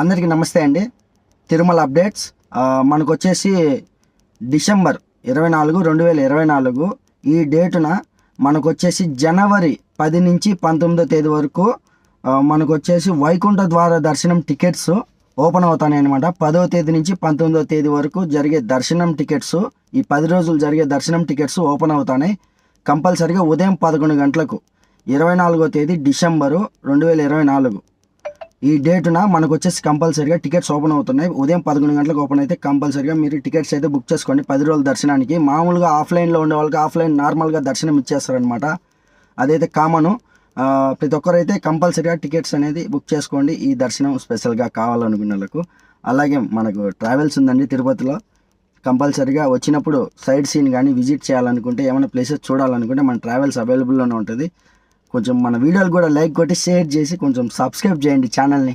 అందరికీ నమస్తే అండి. తిరుమల అప్డేట్స్. మనకు వచ్చేసి డిసెంబర్ 24, 2024 ఈ డేటున మనకు వచ్చేసి జనవరి 10 నుంచి 19వ తేదీ వరకు మనకు వచ్చేసి వైకుంఠ ద్వార దర్శనం టికెట్స్ ఓపెన్ అవుతాయి అన్నమాట. 10వ తేదీ నుంచి 19వ తేదీ వరకు జరిగే దర్శనం టికెట్స్, ఈ 10 రోజులు జరిగే దర్శనం టికెట్స్ ఓపెన్ అవుతాయి. కంపల్సరిగా ఉదయం 11 గంటలకు 24వ తేదీ డిసెంబరు 2024 ఈ డేటున మనకు వచ్చేసి కంపల్సరీగా టికెట్స్ ఓపెన్ అవుతున్నాయి. ఉదయం 11 గంటలకు ఓపెన్ అయితే కంపల్సరీగా మీరు టికెట్స్ అయితే బుక్ చేసుకోండి. 10 రోజుల దర్శనానికి మామూలుగా ఆఫ్లైన్లో ఉండే వాళ్ళకి ఆఫ్లైన్ నార్మల్గా దర్శనం ఇచ్చేస్తారనమాట. అదైతే కామను. ప్రతి ఒక్కరైతే కంపల్సరీగా టికెట్స్ అనేది బుక్ చేసుకోండి, ఈ దర్శనం స్పెషల్గా కావాలనుకున్న వాళ్ళకు. అలాగే మనకు ట్రావెల్స్ ఉందండి తిరుపతిలో. కంపల్సరీగా వచ్చినప్పుడు సైడ్ సీన్ కానీ విజిట్ చేయాలనుకుంటే, ఏమైనా ప్లేసెస్ చూడాలనుకుంటే మన ట్రావెల్స్ అవైలబుల్లోనే ఉంటుంది. కొంచెం మన వీడియోలు కూడా లైక్ కొట్టి షేర్ చేసి కొంచెం సబ్స్క్రైబ్ చేయండి ఛానల్ని.